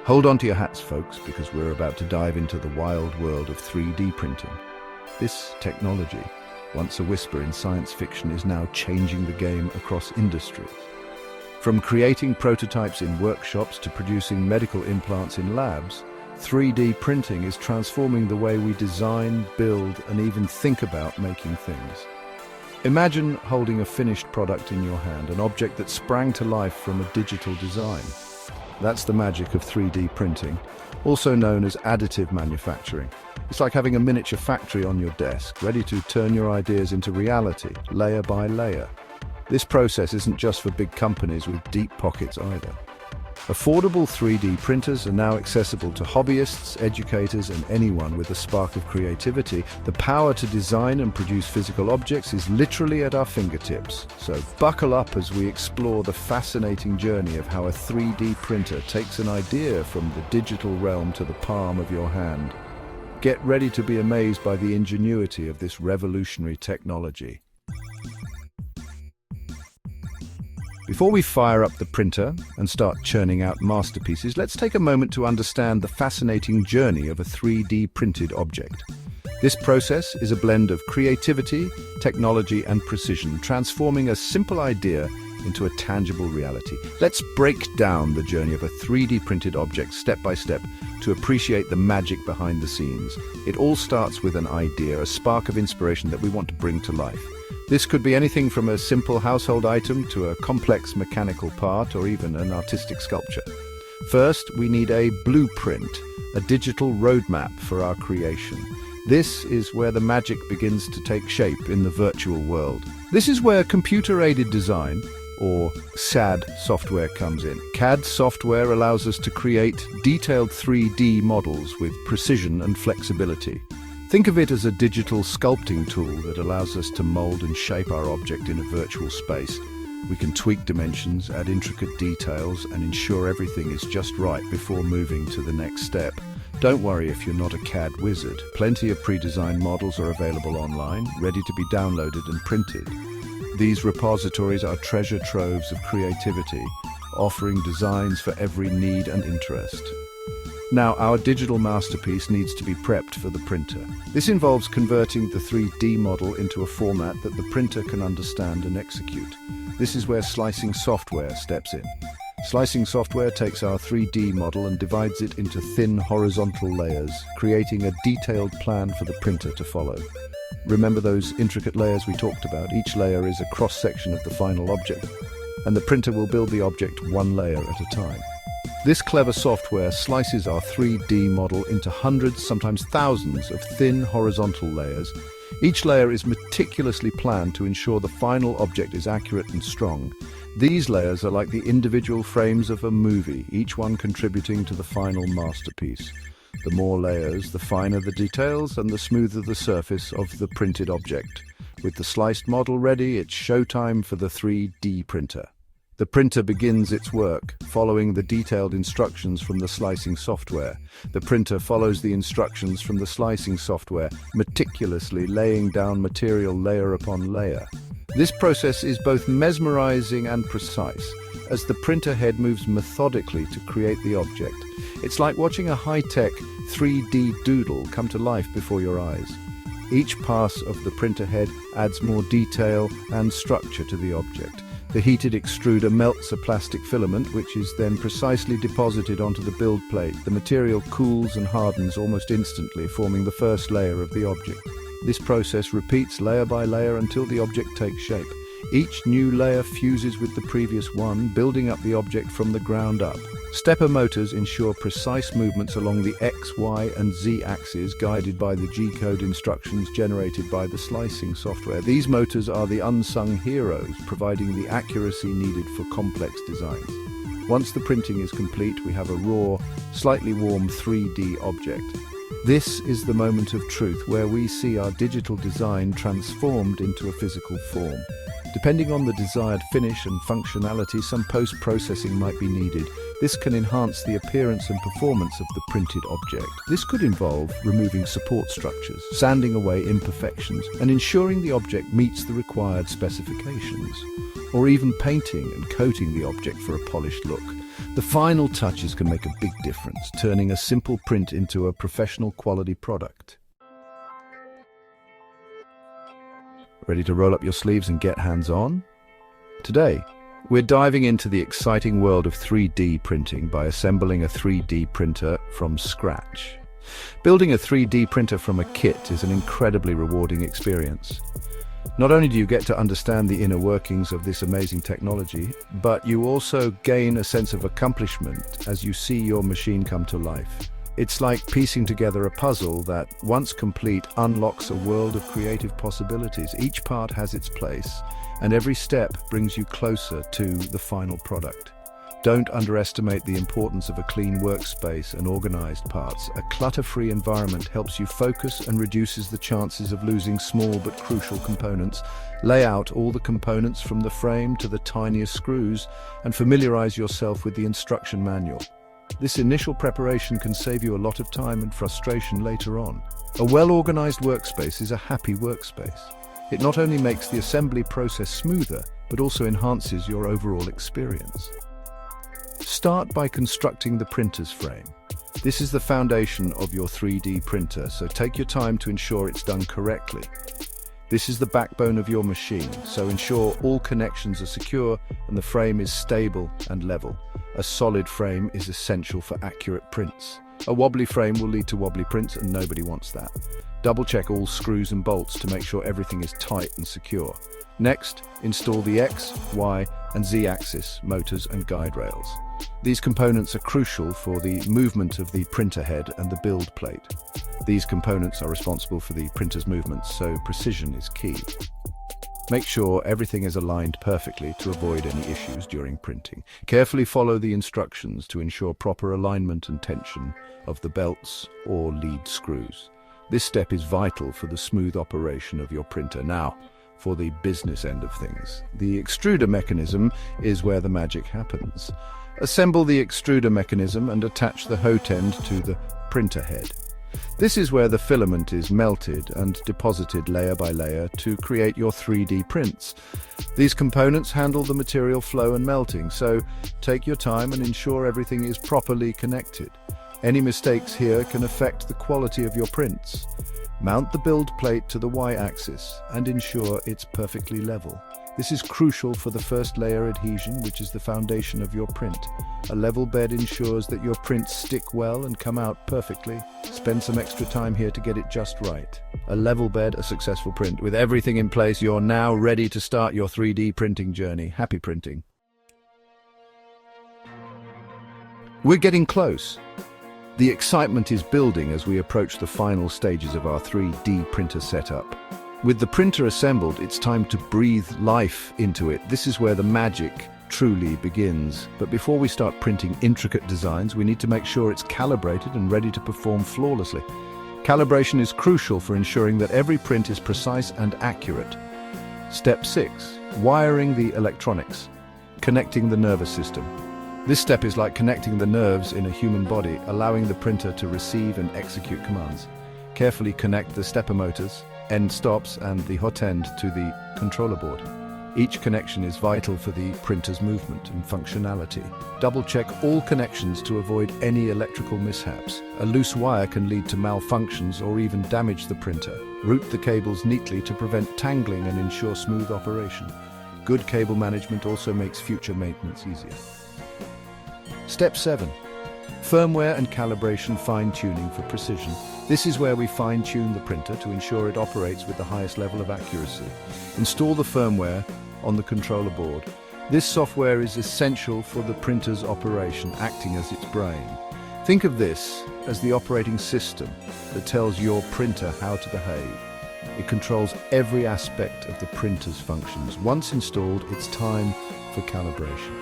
Hold on to your hats, folks, because we're about to dive into the wild world of 3D printing. This technology, once a whisper in science fiction, is now changing the game across industries. From creating prototypes in workshops to producing medical implants in labs, 3D printing is transforming the way we design, build, and even think about making things. Imagine holding a finished product in your hand, an object that sprang to life from a digital design. That's the magic of 3D printing, also known as additive manufacturing. It's like having a miniature factory on your desk, ready to turn your ideas into reality, layer by layer. This process isn't just for big companies with deep pockets either. Affordable 3D printers are now accessible to hobbyists, educators, and anyone with a spark of creativity. The power to design and produce physical objects is literally at our fingertips. So buckle up as we explore the fascinating journey of how a 3D printer takes an idea from the digital realm to the palm of your hand. Get ready to be amazed by the ingenuity of this revolutionary technology. Before we fire up the printer and start churning out masterpieces, let's take a moment to understand the fascinating journey of a 3D printed object. This process is a blend of creativity, technology, and precision, transforming a simple idea into a tangible reality. Let's break down the journey of a 3D printed object step by step to appreciate the magic behind the scenes. It all starts with an idea, a spark of inspiration that we want to bring to life. This could be anything from a simple household item to a complex mechanical part or even an artistic sculpture. First, we need a blueprint, a digital roadmap for our creation. This is where the magic begins to take shape in the virtual world. This is where computer-aided design, or CAD software, comes in. CAD software allows us to create detailed 3D models with precision and flexibility. Think of it as a digital sculpting tool that allows us to mold and shape our object in a virtual space. We can tweak dimensions, add intricate details, and ensure everything is just right before moving to the next step. Don't worry if you're not a CAD wizard. Plenty of pre-designed models are available online, ready to be downloaded and printed. These repositories are treasure troves of creativity, offering designs for every need and interest. Now, our digital masterpiece needs to be prepped for the printer. This involves converting the 3D model into a format that the printer can understand and execute. This is where slicing software steps in. Slicing software takes our 3D model and divides it into thin horizontal layers, creating a detailed plan for the printer to follow. Remember those intricate layers we talked about? Each layer is a cross-section of the final object, and the printer will build the object one layer at a time. This clever software slices our 3D model into hundreds, sometimes thousands, of thin horizontal layers. Each layer is meticulously planned to ensure the final object is accurate and strong. These layers are like the individual frames of a movie, each one contributing to the final masterpiece. The more layers, the finer the details and the smoother the surface of the printed object. With the sliced model ready, it's showtime for the 3D printer. The printer begins its work, following the detailed instructions from the slicing software. The printer follows the instructions from the slicing software, meticulously laying down material layer upon layer. This process is both mesmerizing and precise, as the printer head moves methodically to create the object. It's like watching a high-tech 3D doodle come to life before your eyes. Each pass of the printer head adds more detail and structure to the object. The heated extruder melts a plastic filament, which is then precisely deposited onto the build plate. The material cools and hardens almost instantly, forming the first layer of the object. This process repeats layer by layer until the object takes shape. Each new layer fuses with the previous one, building up the object from the ground up. Stepper motors ensure precise movements along the X, Y, and Z axes, guided by the G-code instructions generated by the slicing software. These motors are the unsung heroes, providing the accuracy needed for complex designs. Once the printing is complete, we have a raw, slightly warm 3D object. This is the moment of truth, where we see our digital design transformed into a physical form. Depending on the desired finish and functionality, some post-processing might be needed. This can enhance the appearance and performance of the printed object. This could involve removing support structures, sanding away imperfections, and ensuring the object meets the required specifications, or even painting and coating the object for a polished look. The final touches can make a big difference, turning a simple print into a professional quality product. Ready to roll up your sleeves and get hands-on? Today, we're diving into the exciting world of 3D printing by assembling a 3D printer from scratch. Building a 3D printer from a kit is an incredibly rewarding experience. Not only do you get to understand the inner workings of this amazing technology, but you also gain a sense of accomplishment as you see your machine come to life. It's like piecing together a puzzle that, once complete, unlocks a world of creative possibilities. Each part has its place, and every step brings you closer to the final product. Don't underestimate the importance of a clean workspace and organized parts. A clutter-free environment helps you focus and reduces the chances of losing small but crucial components. Lay out all the components from the frame to the tiniest screws and familiarize yourself with the instruction manual. This initial preparation can save you a lot of time and frustration later on. A well-organized workspace is a happy workspace. It not only makes the assembly process smoother, but also enhances your overall experience. Start by constructing the printer's frame. This is the foundation of your 3D printer, so take your time to ensure it's done correctly. This is the backbone of your machine, so ensure all connections are secure and the frame is stable and level. A solid frame is essential for accurate prints. A wobbly frame will lead to wobbly prints, and nobody wants that. Double-check all screws and bolts to make sure everything is tight and secure. Next, install the X, Y, and Z-axis motors and guide rails. These components are crucial for the movement of the printer head and the build plate. These components are responsible for the printer's movements, so precision is key. Make sure everything is aligned perfectly to avoid any issues during printing. Carefully follow the instructions to ensure proper alignment and tension of the belts or lead screws. This step is vital for the smooth operation of your printer. Now, for the business end of things. The extruder mechanism is where the magic happens. Assemble the extruder mechanism and attach the hot end to the printer head. This is where the filament is melted and deposited layer by layer to create your 3D prints. These components handle the material flow and melting, so take your time and ensure everything is properly connected. Any mistakes here can affect the quality of your prints. Mount the build plate to the Y-axis and ensure it's perfectly level. This is crucial for the first layer adhesion, which is the foundation of your print. A level bed ensures that your prints stick well and come out perfectly. Spend some extra time here to get it just right. A level bed, a successful print. With everything in place, you're now ready to start your 3D printing journey. Happy printing. We're getting close. The excitement is building as we approach the final stages of our 3D printer setup. With the printer assembled, it's time to breathe life into it. This is where the magic truly begins. But before we start printing intricate designs, we need to make sure it's calibrated and ready to perform flawlessly. Calibration is crucial for ensuring that every print is precise and accurate. Step 6. Wiring the electronics. Connecting the nervous system. This step is like connecting the nerves in a human body, allowing the printer to receive and execute commands. Carefully connect the stepper motors, end stops, and the hot end to the controller board. Each connection is vital for the printer's movement and functionality. Double-check all connections to avoid any electrical mishaps. A loose wire can lead to malfunctions or even damage the printer. Route the cables neatly to prevent tangling and ensure smooth operation. Good cable management also makes future maintenance easier. Step 7. Firmware and calibration fine-tuning for precision. This is where we fine-tune the printer to ensure it operates with the highest level of accuracy. Install the firmware on the controller board. This software is essential for the printer's operation, acting as its brain. Think of this as the operating system that tells your printer how to behave. It controls every aspect of the printer's functions. Once installed, it's time for calibration.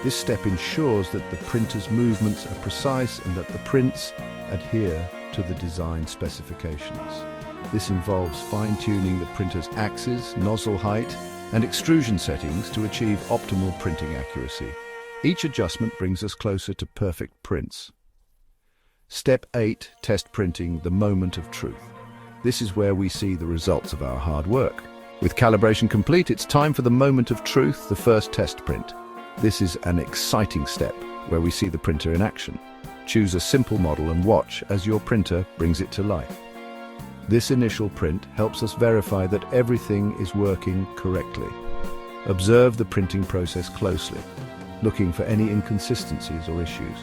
This step ensures that the printer's movements are precise and that the prints adhere to the design specifications. This involves fine-tuning the printer's axis, nozzle height, and extrusion settings to achieve optimal printing accuracy. Each adjustment brings us closer to perfect prints. Step 8. Test printing, the moment of truth. This is where we see the results of our hard work. With calibration complete, it's time for the moment of truth, the first test print. This is an exciting step where we see the printer in action. Choose a simple model and watch as your printer brings it to life. This initial print helps us verify that everything is working correctly. Observe the printing process closely, looking for any inconsistencies or issues.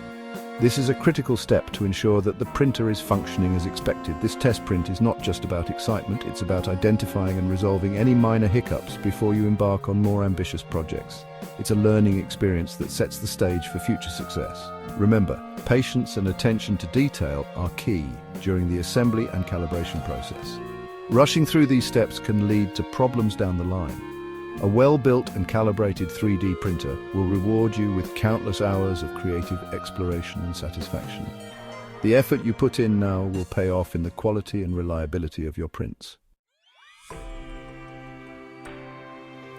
This is a critical step to ensure that the printer is functioning as expected. This test print is not just about excitement, it's about identifying and resolving any minor hiccups before you embark on more ambitious projects. It's a learning experience that sets the stage for future success. Remember, patience and attention to detail are key during the assembly and calibration process. Rushing through these steps can lead to problems down the line. A well-built and calibrated 3D printer will reward you with countless hours of creative exploration and satisfaction. The effort you put in now will pay off in the quality and reliability of your prints.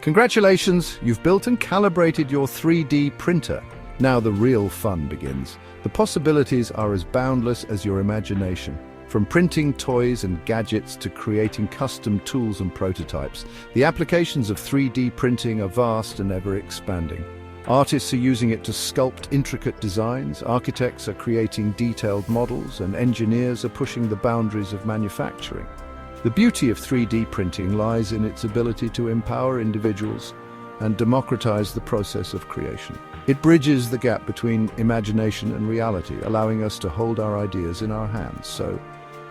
Congratulations! You've built and calibrated your 3D printer. Now the real fun begins. The possibilities are as boundless as your imagination. From printing toys and gadgets to creating custom tools and prototypes, the applications of 3D printing are vast and ever-expanding. Artists are using it to sculpt intricate designs, architects are creating detailed models, and engineers are pushing the boundaries of manufacturing. The beauty of 3D printing lies in its ability to empower individuals and democratize the process of creation. It bridges the gap between imagination and reality, allowing us to hold our ideas in our hands. So,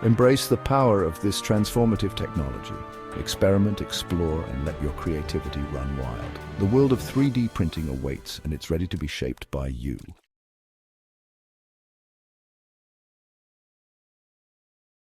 embrace the power of this transformative technology. Experiment, explore, and let your creativity run wild. The world of 3D printing awaits, and it's ready to be shaped by you.